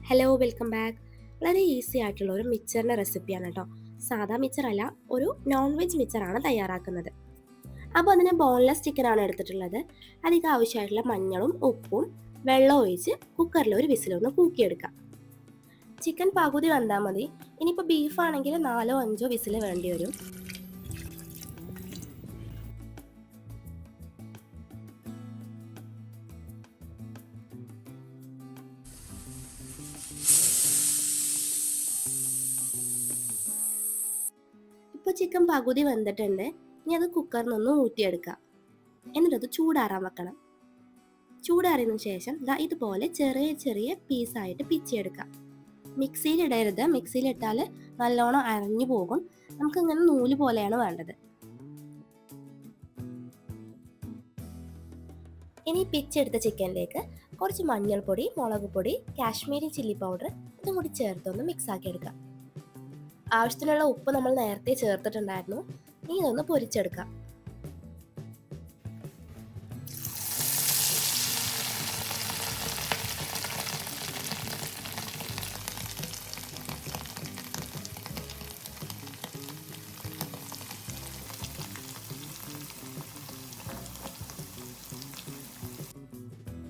Hello welcome back. വളരെ easy ആയിട്ടുള്ള ഒരു മിച്ചറിൻ്റെ റെസിപ്പിയാണ് കേട്ടോ. സാധാ മിച്ചറല്ല, ഒരു നോൺ വെജ് മിച്ചറാണ് തയ്യാറാക്കുന്നത്. അപ്പോൾ അതിന് ബോൺലെസ് ചിക്കനാണ് എടുത്തിട്ടുള്ളത്. അതിലേക്ക് ആവശ്യമായിട്ടുള്ള മഞ്ഞളും ഉപ്പും വെള്ളം ഒഴിച്ച് കുക്കറിൽ ഒരു വിസിലൊന്ന് കൂക്കിയെടുക്കാം. ചിക്കൻ പകുതി വെന്താൽ മതി. ഇനിയിപ്പോൾ ബീഫാണെങ്കിൽ 4-5 വിസിൽ വേണ്ടി വരും. ഇപ്പോൾ ചിക്കൻ പകുതി വെന്തിട്ടുണ്ട്. ഇനി അത് കുക്കറിൽ നിന്ന് ഊറ്റിയെടുക്കാം. എന്നിട്ടത് ചൂടാറാൻ വെക്കണം. ചൂടാറിയതിനു ശേഷം ഇതുപോലെ ചെറിയ ചെറിയ പീസായിട്ട് പിച്ചിയെടുക്കാം. മിക്സിയിൽ ഇടരുത്, മിക്സിയിൽ ഇട്ടാൽ നല്ലോണം അരഞ്ഞു പോകും. നമുക്കിങ്ങനെ നൂല് പോലെയാണ് വേണ്ടത്. ഇനി പിച്ചെടുത്ത ചിക്കനിലേക്ക് കുറച്ച് മഞ്ഞൾപ്പൊടി, മുളക് പൊടി, കാശ്മീരി ചില്ലി പൗഡർ ഇതും കൂടി ചേർത്തൊന്ന് മിക്സ് ആക്കി എടുക്കാം. ആവശ്യത്തിനുള്ള ഉപ്പ് നമ്മൾ നേരത്തെ ചേർത്തിട്ടുണ്ടായിരുന്നു. ഇനി ഇതൊന്ന് പൊരിച്ചെടുക്കാം.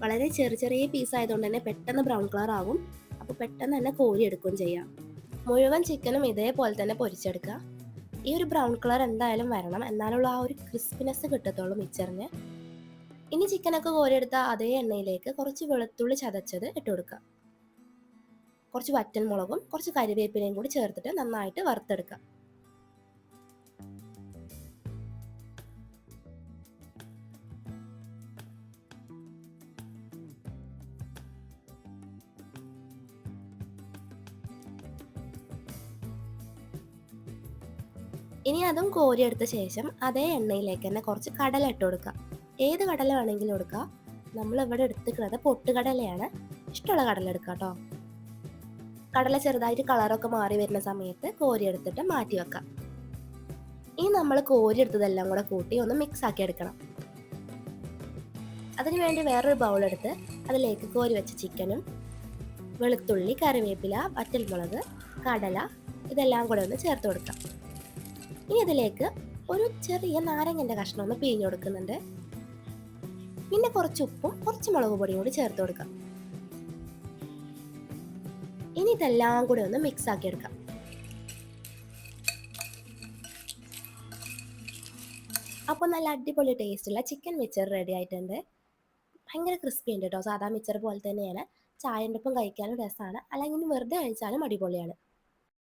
വളരെ ചെറിയ ചെറിയ പീസ് ആയതുകൊണ്ട് തന്നെ പെട്ടെന്ന് ബ്രൗൺ കളർ ആകും. അപ്പോൾ പെട്ടെന്ന് തന്നെ കോരി എടുക്കുകയും ചെയ്യാം. മുഴുവൻ ചിക്കനും ഇതേപോലെ തന്നെ പൊരിച്ചെടുക്കുക. ഈ ഒരു ബ്രൗൺ കളർ എന്തായാലും വരണം, എന്നാലുള്ള ആ ഒരു ക്രിസ്പിനെസ് കിട്ടത്തുള്ളൂ മിച്ചറിന്. ഇനി ചിക്കനൊക്കെ കോരിയെടുത്ത അതേ എണ്ണയിലേക്ക് കുറച്ച് വെളുത്തുള്ളി ചതച്ചത് ഇട്ട് കൊടുക്കുക. കുറച്ച് വറ്റൽ മുളകും കുറച്ച് കരിവേപ്പിലയും കൂടി ചേർത്തിട്ട് നന്നായിട്ട് വറുത്തെടുക്കുക. ഇനി അതും കോരിയെടുത്ത ശേഷം അതേ എണ്ണയിലേക്ക് തന്നെ കുറച്ച് കടല ഇട്ട് കൊടുക്കുക. ഏത് കടല വേണമെങ്കിലും എടുക്കുക. നമ്മളിവിടെ എടുത്തിട്ടുള്ളത് പൊട്ടുകടലയാണ്. ഇഷ്ടമുള്ള കടല എടുക്കുക കേട്ടോ. കടല ചെറുതായിട്ട് കളറൊക്കെ മാറി വരുന്ന സമയത്ത് കോരിയെടുത്തിട്ട് മാറ്റി വെക്കാം. ഇനി നമ്മൾ കോരിയെടുത്തതെല്ലാം കൂടെ കൂട്ടി ഒന്ന് മിക്സ് ആക്കി എടുക്കണം. അതിനുവേണ്ടി വേറൊരു ബൗളെടുത്ത് അതിലേക്ക് കോരി വെച്ച ചിക്കനും വെളുത്തുള്ളി, കറിവേപ്പില, വറ്റൽമുളക്, കടല ഇതെല്ലാം കൂടെ ഒന്ന് ചേർത്ത് കൊടുക്കാം. ഇനി ഇതിലേക്ക് ഒരു ചെറിയ നാരങ്ങൻ്റെ കഷ്ണം ഒന്ന് പിഴിഞ്ഞു കൊടുക്കുന്നുണ്ട്. പിന്നെ കുറച്ച് ഉപ്പും കുറച്ച് മുളക് പൊടിയും കൂടി ചേർത്ത് കൊടുക്കാം. ഇനി ഇതെല്ലാം കൂടി ഒന്ന് മിക്സ് ആക്കി എടുക്കാം. അപ്പോൾ നല്ല അടിപൊളി ടേസ്റ്റുള്ള ചിക്കൻ മിച്ചർ റെഡി ആയിട്ടുണ്ട്. ഭയങ്കര ക്രിസ്പി ഉണ്ട് കേട്ടോ. സാധാ മിച്ചർ പോലെ തന്നെയാണ്. ചായൻ്റെ ഒപ്പം കഴിക്കാനും രസമാണ്, അല്ലെങ്കിൽ വെറുതെ കഴിച്ചാലും അടിപൊളിയാണ്.